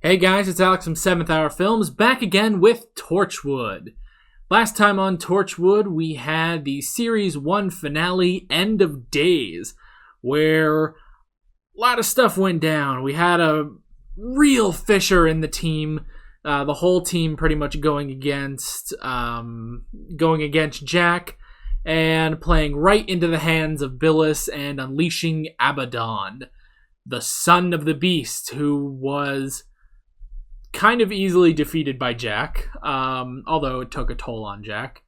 Hey guys, it's Alex from 7th Hour Films, back again with Torchwood. Last time on Torchwood, we had the Series 1 finale, End of Days, where a lot of stuff went down. We had a real fissure in the team, the whole team pretty much going against Jack, and playing right into the hands of Billis and unleashing Abaddon, the son of the beast, who was kind of easily defeated by Jack, although it took a toll on Jack.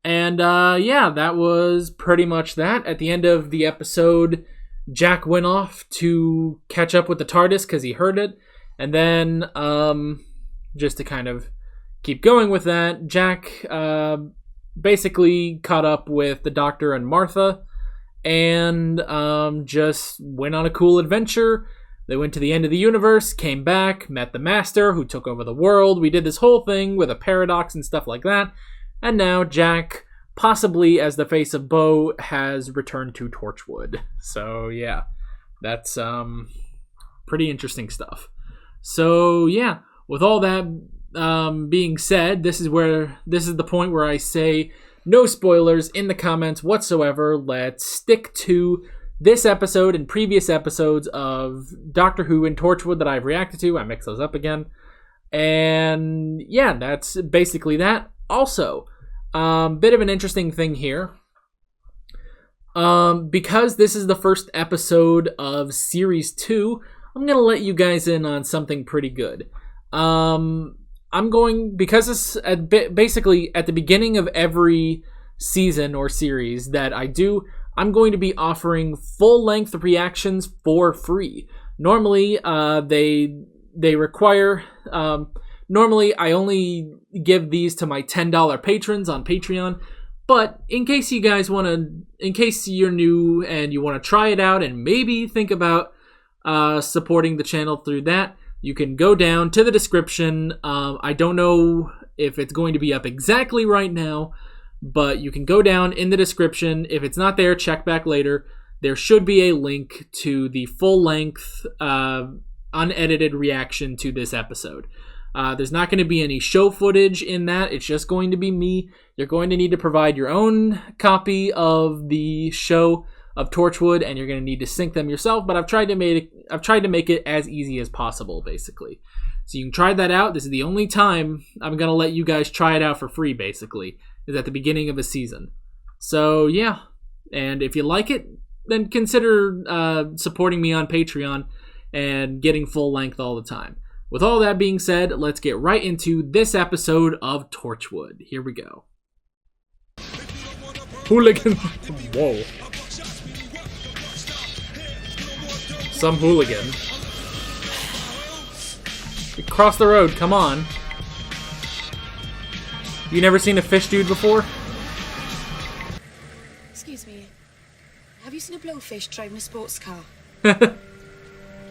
And that was pretty much that. At the end of the episode, Jack went off to catch up with the TARDIS because he heard it. And then, just to kind of keep going with that, Jack basically caught up with the Doctor and Martha and just went on a cool adventure. They went to the end of the universe, came back, met the Master, who took over the world. We did this whole thing with a paradox and stuff like that. And now Jack, possibly as the face of Bo, has returned to Torchwood. So, yeah, that's pretty interesting stuff. So, yeah, with all that being said, this is the point where I say no spoilers in the comments whatsoever. Let's stick to this episode and previous episodes of Doctor Who and Torchwood that I've reacted to. I mix those up again. And yeah, that's basically that. Also, bit of an interesting thing here. Because this is the first episode of Series 2, I'm going to let you guys in on something pretty good. Because it's basically at the beginning of every season or series that I do, I'm going to be offering full-length reactions for free. Normally, they require... normally, I only give these to my $10 patrons on Patreon. But in case you guys in case you're new and you want to try it out and maybe think about supporting the channel through that, you can go down to the description. I don't know if it's going to be up exactly right now, but you can go down in the description. If it's not there, check back later. There should be a link to the full-length, unedited reaction to this episode. There's not going to be any show footage in that. It's just going to be me. You're going to need to provide your own copy of the show of Torchwood, and you're going to need to sync them yourself. But I've tried to make it as easy as possible, basically. So you can try that out. This is the only time I'm going to let you guys try it out for free, basically, is at the beginning of a season. So, yeah. And if you like it, then consider supporting me on Patreon and getting full length all the time. With all that being said, let's get right into this episode of Torchwood. Here we go. Hooligan. Whoa. Some hooligan. Cross the road, come on. You never seen a fish dude before? Excuse me. Have you seen a blowfish driving a sports car? Thank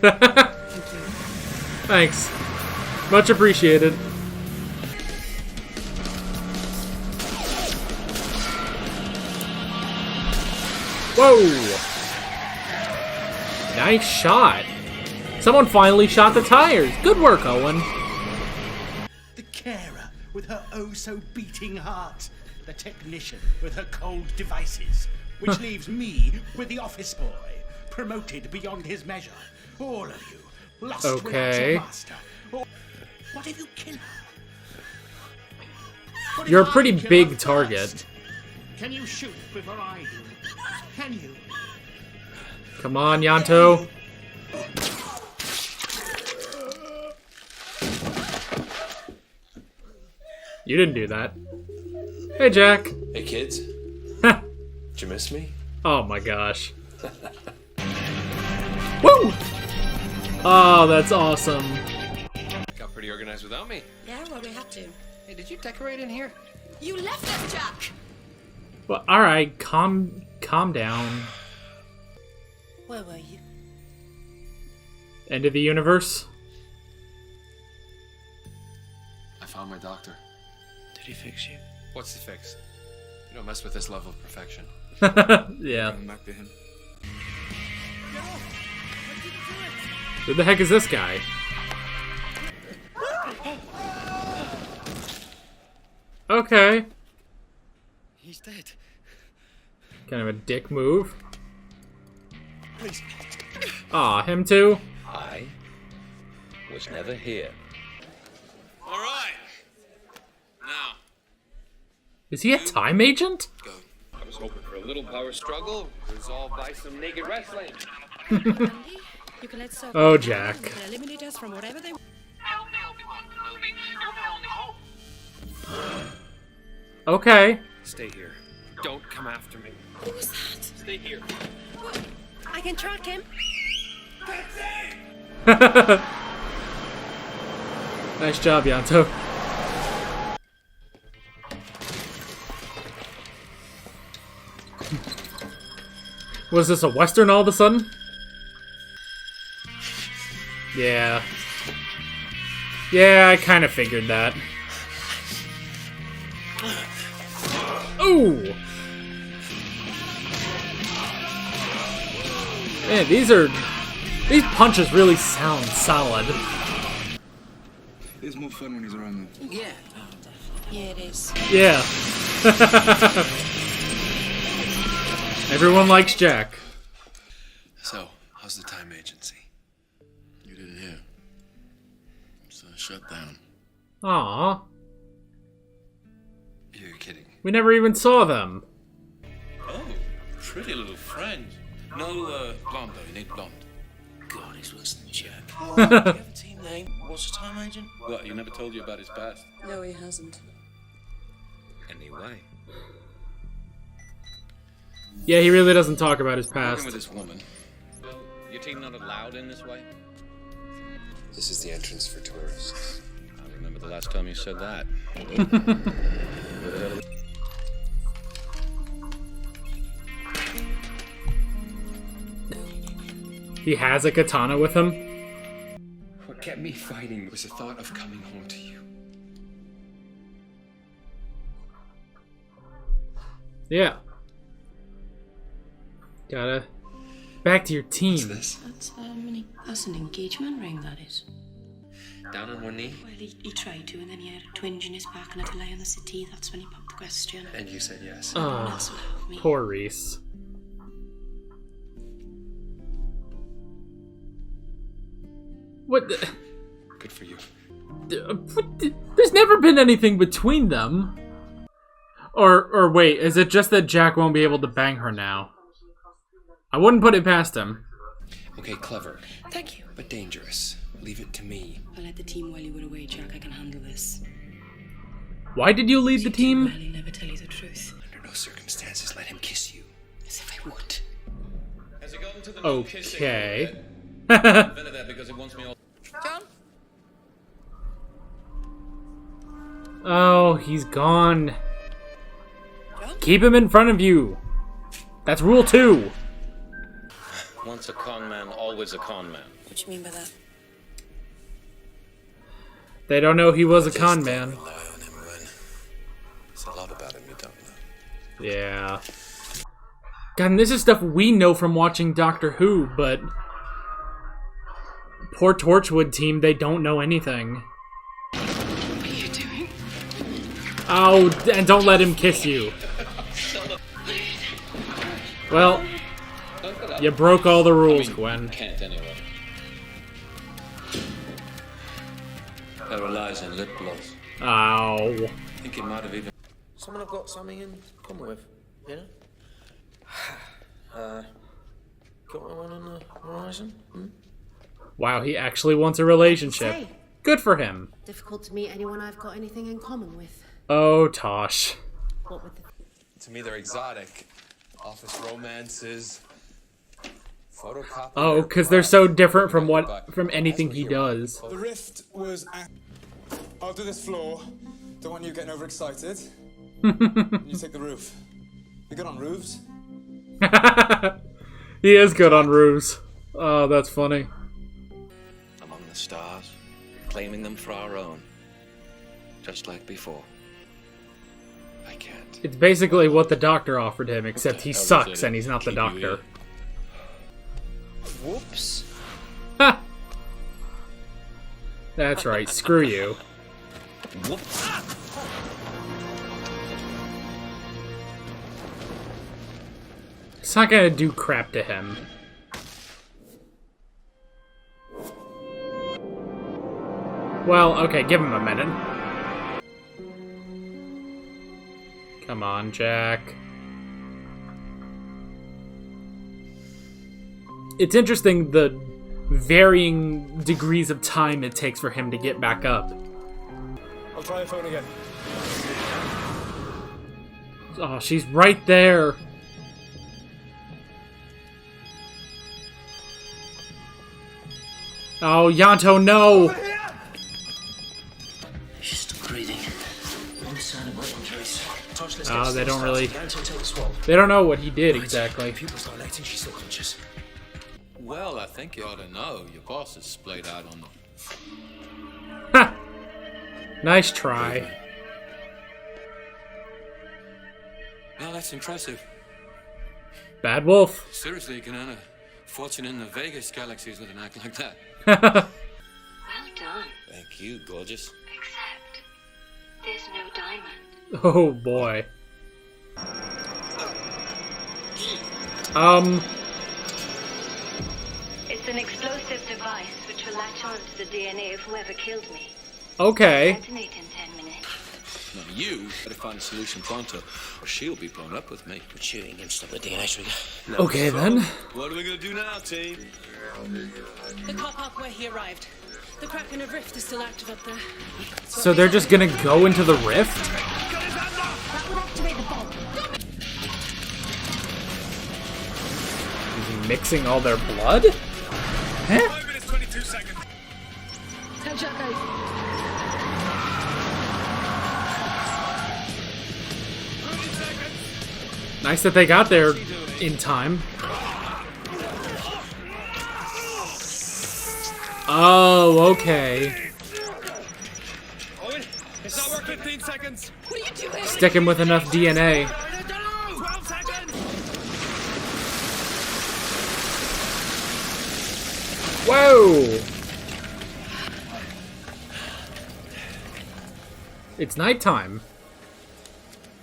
you. Thanks. Much appreciated. Whoa! Nice shot. Someone finally shot the tires. Good work, Owen. The carer with her oh-so-beating heart. The technician with her cold devices. Which leaves me with the office boy, promoted beyond his measure. All of you, lost without your master. What if you kill her? You're a pretty big target. Can you shoot before I do? Can you? Come on, Yanto. You didn't do that. Hey, Jack. Hey, kids. Did you miss me? Oh my gosh. Woo! Oh, that's awesome. Got pretty organized without me. Yeah, well, we had to. Hey, did you decorate in here? You left us, Jack! Well, alright, calm down. Where were you? End of the universe? I found my doctor. Did he fix you? What's the fix? You don't mess with this level of perfection. Yeah. Going back to him. Who the heck is this guy? Okay. He's dead. Kind of a dick move. Please. Aw, him too? I was never here. All right. Now, Is he a time agent? go. I was hoping for a little power struggle, resolved by some naked wrestling. You can let Circle Oh, Jack. eliminate us from whatever they want. Help me, Obi-Wan Kenobi. You're my only hope. Okay. Stay here. Don't come after me. What was that? Stay here. I can track him. Nice job, Yanto. Was this a Western all of a sudden? Yeah. Yeah, I kind of figured that. Ooh! Man, these punches really sound solid. It's more fun when he's around them. Yeah. Yeah, it is. Yeah. Everyone likes Jack. So, how's the time agency? You didn't hear. It's shut down. Aw, You're kidding. we never even saw them. Oh, pretty little friend. No, blonde though. You need blonde. God, he's worse than Jack. Do you have a team name? What's the time agent? What, he never told you about his past? No, he hasn't. Anyway. Yeah, he really doesn't talk about his Working past. with this woman. Well, your team not allowed in this way? This is the entrance for tourists. I remember the last time you said that. He has a katana with him. What kept me fighting was the thought of coming home to you. Yeah. Gotta... Back to your team. This? That's an engagement ring, that is. Down on one knee, Well, he tried to, and then he had a twinge in his back and a delay on the city. That's when he popped the question. and you said yes. No one Oh, else would have me. poor Reese. What the... Good for you. There's never been anything between them. Or wait, is it just that Jack won't be able to bang her now? I wouldn't put it past him. Okay, clever, Thank you. but dangerous. Leave it to me. I led the team while you were away, Jack. I can handle this. Why did you lead the Well, team? he'll never tell you the truth. Under no circumstances, let him kiss you. As if I would. Has it gotten to the Okay. invented that because it wants me all... John? Oh, he's gone. John? Keep him in front of you. That's rule 2. Once a con man, always a con man. What do you mean by that? They don't know he was a con man. Rely on him, Ren. There's a lot about him you don't know. Yeah. God, and this is stuff we know from watching Doctor Who, but... Poor Torchwood team, they don't know anything. What are you doing? Oh, and don't let him kiss you. Well, you broke all the rules, Gwen. Can't anyway. There are lies in lip gloss. Ow. I think it might have even... Someone I've got something in common with, you know? Got one on the horizon? Hmm? Wow, he actually wants a relationship. Say, Good for him. difficult to meet anyone I've got anything in common with. Oh, Tosh. What with the To me, they're exotic. Office romances. Photocopy. Oh, because they're so different from anything he does. The rift was I'll do this floor. Don't want you getting overexcited. You take the roof. You good on roofs? He is good on roofs. Oh, that's funny. Among the stars, claiming them for our own. Just like before. I can't. It's basically what the doctor offered him, except he hell is sucks it? and he's not the Keep you doctor. Whoops. Ha! That's right, screw you. Whoops. It's not gonna do crap to him. Well, okay, give him a minute. Come on, Jack. It's interesting the varying degrees of time it takes for him to get back up. I'll try the phone again. Oh, she's right there. Oh, Yanto, no! She's still breathing. No sign of brain injuries. Oh, they don't really... They don't know what he did exactly. Pupils dilating, she's still conscious. Well, I think you ought to know. Your boss is splayed out on the... Ha! Nice try. Well, that's impressive. Bad Wolf. Seriously, you can earn a fortune in the Vegas galaxies with an act like that. Well done. Thank you, gorgeous. Except there's no diamond. Oh, boy. It's an explosive device which will latch on to the DNA of whoever killed me. Okay. Detonate in 10 minutes. Now, you better find a solution pronto, or she'll be blown up with me. We're shooting and stop the DNA trigger. Okay, then. What are we gonna do now, team? The car park where he arrived. The crack in a rift is still active up there. So they're just gonna go into the rift? That would activate the bomb. Is he mixing all their blood? Huh? 5 minutes, 22 seconds. Tell Jack out. Nice that they got there in time. Oh, okay. Owen, it's not working. 15 seconds. What are you doing? Stick him with enough DNA. 12 seconds. Whoa! It's nighttime.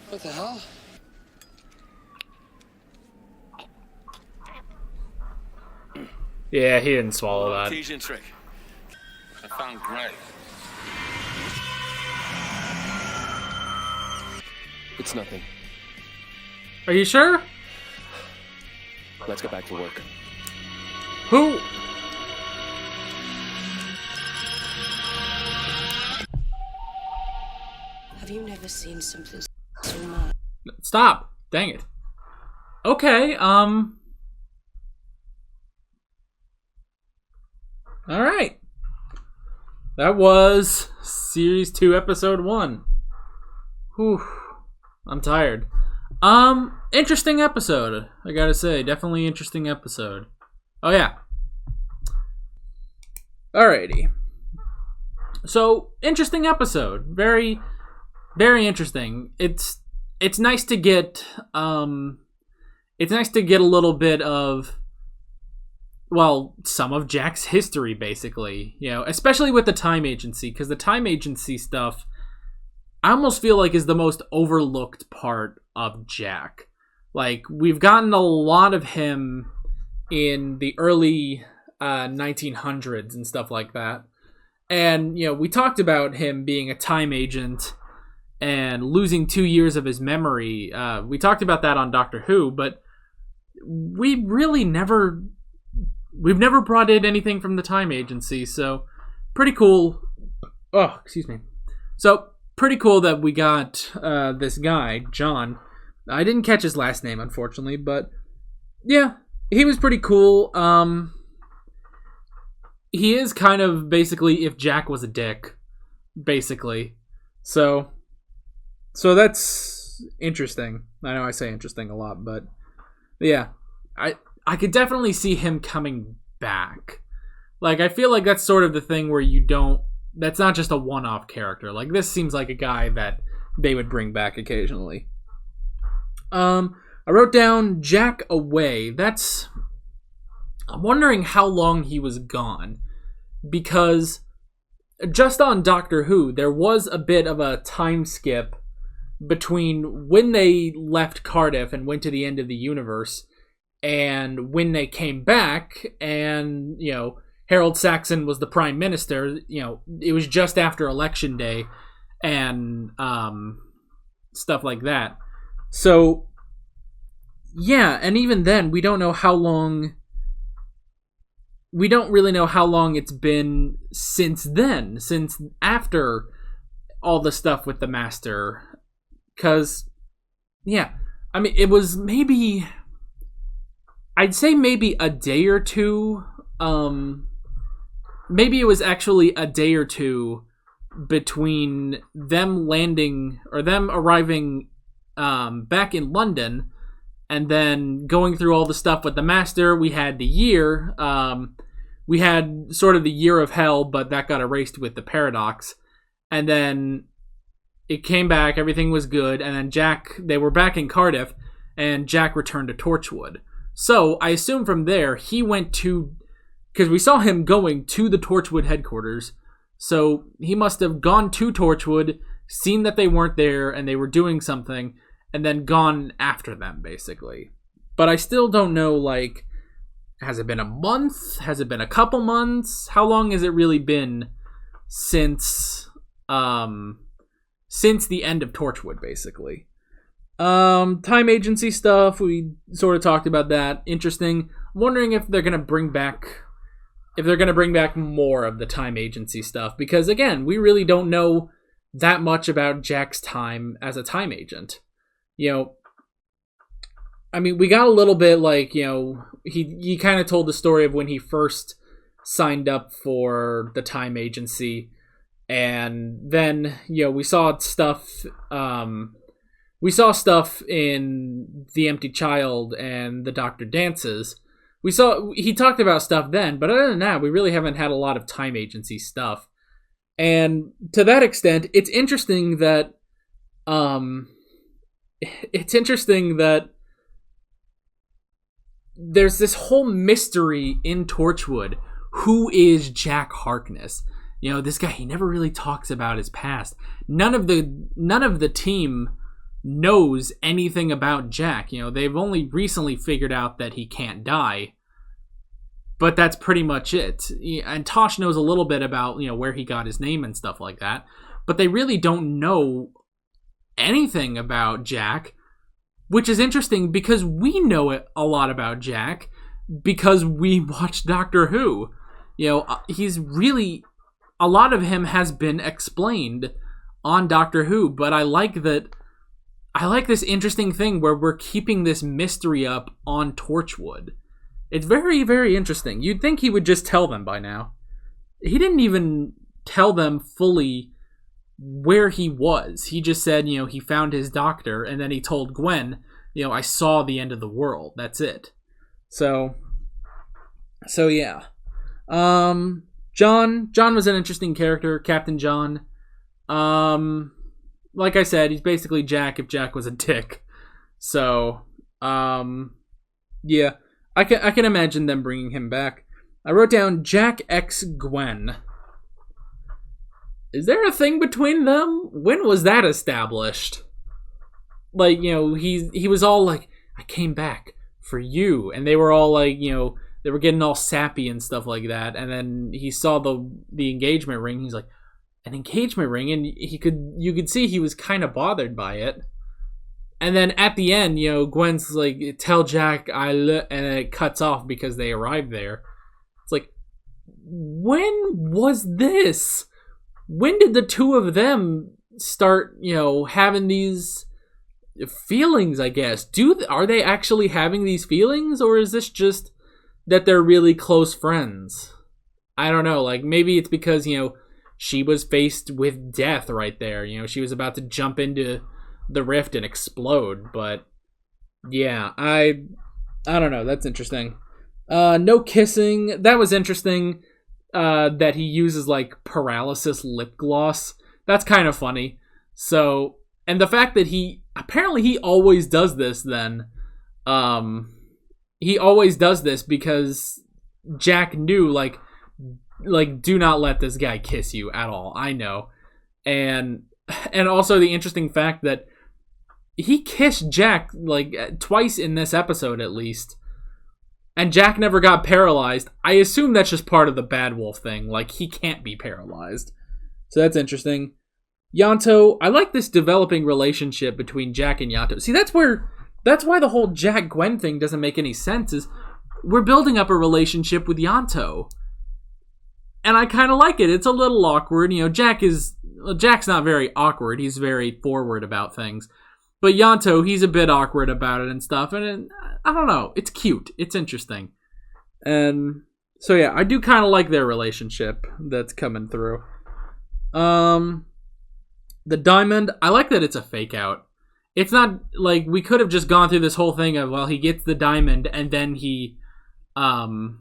What the hell? Yeah, he didn't swallow that. Artesian trick. I found Greg. It's nothing. Are you sure? Let's get back to work. Who? Have you never seen something so mad? Stop. Dang it. Okay, Alright. That was Series 2, Episode 1. Whew. I'm tired. Interesting episode, I gotta say. Definitely interesting episode. Oh, yeah. Alrighty. So, interesting episode. Very, very interesting. It's nice to get, it's nice to get a little bit of, well, some of Jack's history, basically. You know, especially with the Time Agency, because the Time Agency stuff, I almost feel like is the most overlooked part of Jack. Like, we've gotten a lot of him in the early 1900s and stuff like that. And, you know, we talked about him being a time agent and losing 2 years of his memory. We talked about that on Doctor Who, but we've never brought in anything from the Time Agency, so pretty cool. Oh, excuse me. So, pretty cool that we got this guy, John. I didn't catch his last name, unfortunately, but yeah, he was pretty cool. He is kind of basically if Jack was a dick, basically. So that's interesting. I know I say interesting a lot, but yeah, I could definitely see him coming back. Like, I feel like that's sort of the thing where that's not just a one-off character. Like, this seems like a guy that they would bring back occasionally. I wrote down Jack away. I'm wondering how long he was gone. Because just on Doctor Who, there was a bit of a time skip between when they left Cardiff and went to the end of the universe And when they came back and, you know, Harold Saxon was the prime minister, you know, it was just after Election Day and stuff like that. So, yeah, and even then, we don't know how long... We don't really know how long it's been since then, since after all the stuff with the Master. Because, yeah, I mean, it was maybe... I'd say maybe a day or two. Maybe it was actually a day or two between them landing, or them arriving back in London, and then going through all the stuff with the Master. We had the year. We had sort of the year of hell, but that got erased with the paradox. And then it came back, everything was good, and then they were back in Cardiff, and Jack returned to Torchwood. So, I assume from there, he went to... Because we saw him going to the Torchwood headquarters. So, he must have gone to Torchwood, seen that they weren't there, and they were doing something, and then gone after them, basically. But I still don't know, like... Has it been a month? Has it been a couple months? How long has it really been since the end of Torchwood, basically? Time agency stuff, we sort of talked about that. Interesting. I'm wondering if they're gonna bring back more of the time agency stuff, because again, we really don't know that much about Jack's time as a time agent. You know, I mean, we got a little bit, like, you know, he kind of told the story of when he first signed up for the time agency, and then, you know, we saw stuff in The Empty Child and The Doctor Dances. He talked about stuff then, but other than that, we really haven't had a lot of time agency stuff. And to that extent, it's interesting that there's this whole mystery in Torchwood. Who is Jack Harkness? You know, this guy, he never really talks about his past. None of the team knows anything about Jack. You know, they've only recently figured out that he can't die. But that's pretty much it. And Tosh knows a little bit about, you know, where he got his name and stuff like that. But they really don't know anything about Jack, which is interesting because we know a lot about Jack because we watch Doctor Who. You know, he's really... A lot of him has been explained on Doctor Who, but I like this interesting thing where we're keeping this mystery up on Torchwood. It's very, very interesting. You'd think he would just tell them by now. He didn't even tell them fully where he was. He just said, you know, he found his doctor, and then he told Gwen, you know, I saw the end of the world. That's it. So yeah. John was an interesting character, Captain John. Like I said, he's basically Jack if Jack was a dick. So, yeah, I can imagine them bringing him back. I wrote down Jack X Gwen. Is there a thing between them? When was that established? Like, you know, he was all like, I came back for you. And they were all like, you know, they were getting all sappy and stuff like that. And then he saw the engagement ring. He's like, an engagement ring? And you could see he was kind of bothered by it. And then at the end, you know, Gwen's like, tell Jack and it cuts off because they arrived there. It's like, when was this? When did the two of them start, you know, having these feelings, I guess? Are they actually having these feelings, or is this just that they're really close friends? I don't know. Like, maybe it's because, you know, she was faced with death right there. You know, she was about to jump into the rift and explode. But yeah, I don't know. That's interesting. No kissing. That was interesting. That he uses like paralysis lip gloss. That's kind of funny. So, and the fact that he always does this then. He always does this because Jack knew, like, do not let this guy kiss you at all. I know. And also the interesting fact that he kissed Jack, like, twice in this episode at least. and Jack never got paralyzed, I assume that's just part of the Bad Wolf thing. Like, he can't be paralyzed. So that's interesting. Yonto, I like this developing relationship between Jack and Yonto. See, that's why the whole Jack-Gwen thing doesn't make any sense, is we're building up a relationship with Yonto. And I kind of like it. It's a little awkward. You know, Jack's not very awkward. He's very forward about things. But Yonto, he's a bit awkward about it and stuff. And I don't know. It's cute. It's interesting. And so, yeah, I do kind of like their relationship that's coming through. The diamond, I like that it's a fake out. It's not like we could have just gone through this whole thing of, well, he gets the diamond and then he gets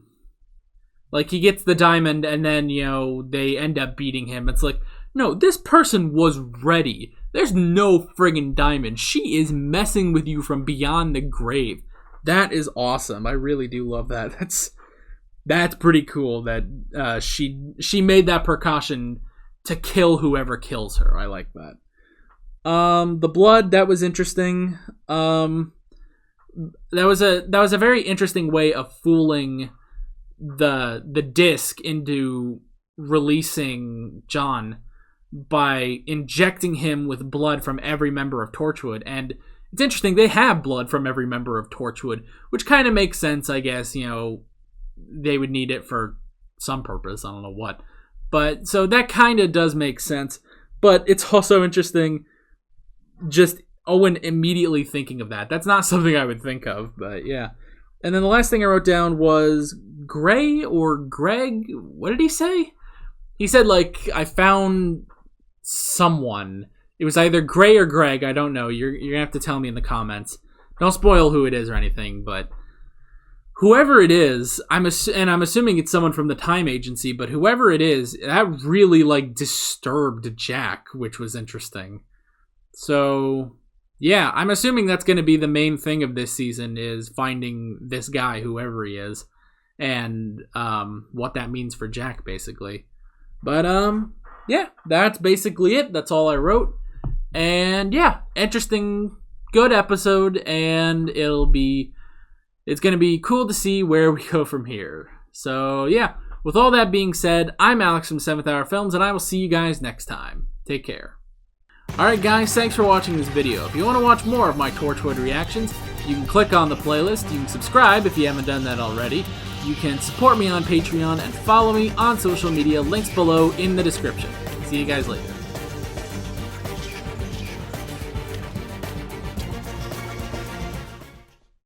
the diamond and then, you know, they end up beating him. It's like, no, this person was ready. There's no friggin' diamond. She is messing with you from beyond the grave. That is awesome. I really do love that. That's pretty cool that she made that precaution to kill whoever kills her. I like that. The blood, that was interesting. That was a very interesting way of fooling the disc into releasing John by injecting him with blood from every member of Torchwood. And it's interesting, they have blood from every member of Torchwood, which kind of makes sense, I guess. You know, they would need it for some purpose, I don't know what. But so that kind of does make sense. But it's also interesting just Owen immediately thinking of that. That's not something I would think of, but yeah. And then the last thing I wrote down was Gray or Greg. What did he say? He said, like, I found someone. It was either Gray or Greg. I don't know. You're going to have to tell me in the comments. Don't spoil who it is or anything, but whoever it is, I'm assuming it's someone from the Time Agency, but whoever it is, that really, like, disturbed Jack, which was interesting. So, yeah, I'm assuming that's going to be the main thing of this season, is finding this guy, whoever he is, and what that means for Jack, basically. But, yeah, that's basically it. That's all I wrote. And, yeah, interesting, good episode, and it's going to be cool to see where we go from here. So, yeah, with all that being said, I'm Alex from 7th Hour Films, and I will see you guys next time. Take care. Alright guys, thanks for watching this video. If you want to watch more of my Torchwood reactions, you can click on the playlist, you can subscribe if you haven't done that already, you can support me on Patreon, and follow me on social media, links below in the description. See you guys later.